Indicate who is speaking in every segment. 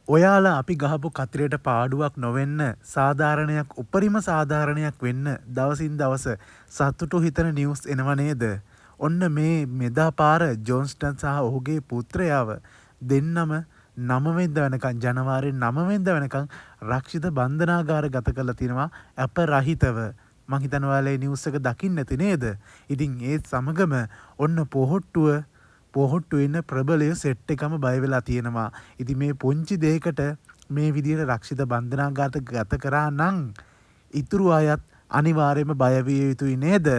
Speaker 1: ඔයාලා අපි ගහපු කතරේට පාඩුවක් නොවෙන්න සාධාරණයක් උපරිම සාධාරණයක් වෙන්න දවසින් දවස සතුටු හිතන නිවුස් එනව නේද? ඔන්න මේ මෙදා පාර ජොන්ස්ටන් සහ ඔහුගේ පුත්‍රයාව දෙන්නම 9 වෙනිදා වෙනකන් ජනවාරි 9 වෙනිදා වෙනකන් රක්ෂිත බන්ධනාගාර ගත කරලා තිනවා අපරහිතව. මං හිතනවා ඔයාලා මේ නිවුස් එක දකින්න නැති නේද? ඉතින් ඒත් සමගම ඔන්න පොහොට්ටු වෙන ප්‍රබලය සෙට් එකම බය වෙලා තියෙනවා. ඉතින් මේ පුංචි දෙයකට මේ විදිහට රක්ෂිත බන්ධනාගාරයට ගත කරා නම් ඉතුරු අයත් අනිවාර්යයෙන්ම බය විය යුතුයි නේද?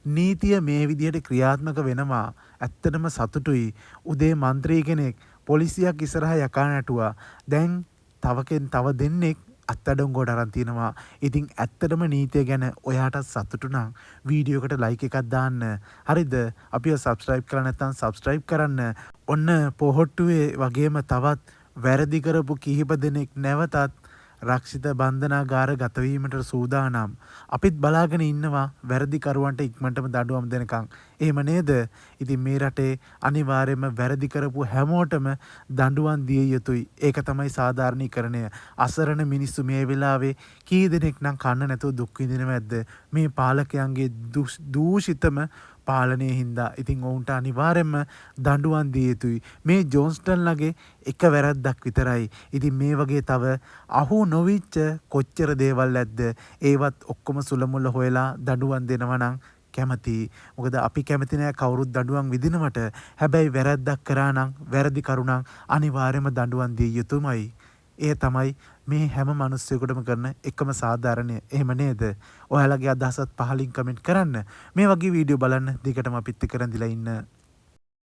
Speaker 1: නීතිය මේ විදිහට ක්‍රියාත්මක වෙනවා. ඇත්තටම සතුටුයි. උදේ മന്ത്രി කෙනෙක් පොලිසියක් ඉස්සරහා යකා නැටුවා. දැන් තව දෙන්නෙක් අත්අඩංගුවට අරන් තිනවා. ඉතින් ඇත්තටම නීතිය ගැන ඔයාටත් සතුටු නම් වීඩියෝ එකට ලයික් එකක් දාන්න. හරිද? අපිව සබ්ස්ක්‍රයිබ් කරලා නැත්නම් සබ්ස්ක්‍රයිබ් කරන්න. ඔන්න පොහොට්ටුවේ වගේම තවත් වැරදි කරපු කිහිප දෙනෙක් නැවතත් රක්ෂිත බන්ධනාගාර ගත වීමට සූදානම්. අපිත් බලාගෙන ඉන්නවා වැරදි කරුවන්ට ඉක්මනටම දඬුවම් දෙනකන්. එහෙම නේද? ඉතින් මේ රටේ අනිවාර්යයෙන්ම වැරදි කරපු හැමෝටම දඬුවම් දිය යුතුයි. ඒක තමයි සාධාරණීකරණය. අසරණ මිනිස්සු මේ වෙලාවේ කී දෙනෙක් නම් කන්න නැතුව දුක් විඳිනවද? මේ පාලකයන්ගේ දූෂිතම පාලනයේ හින්දා. ඉතින් ඔවුන්ට අනිවාර්යයෙන්ම දඬුවම් දිය යුතුයි. මේ ජොන්ස්ටන්ලගේ එක වැරද්දක් විතරයි. ඉතින් මේ වගේ තව අහු නොවිච්ච කොච්චර දේවල් ඇද්ද? ඒවත් ඔක්කොම සුලමුල හොයලා දඬුවම් දෙනවා නම් කැමති. මොකද අපි කැමති නෑ කවුරුත් දඬුවම් විඳිනවට. හැබැයි වැරද්දක් කරා නම් වැරදි කරුණක් අනිවාර්යයෙන්ම දඬුවම් දිය යුතුමයි. ඒ තමයි මේ හැම මිනිස්සෙකුටම කරන එකම සාධාරණය. එහෙම නේද? ඔයාලගේ අදහසත් පහලින් කමෙන්ට් කරන්න. මේ වගේ වීඩියෝ බලන්න දිගටම අපිත් එක්ක රැඳිලා ඉන්න.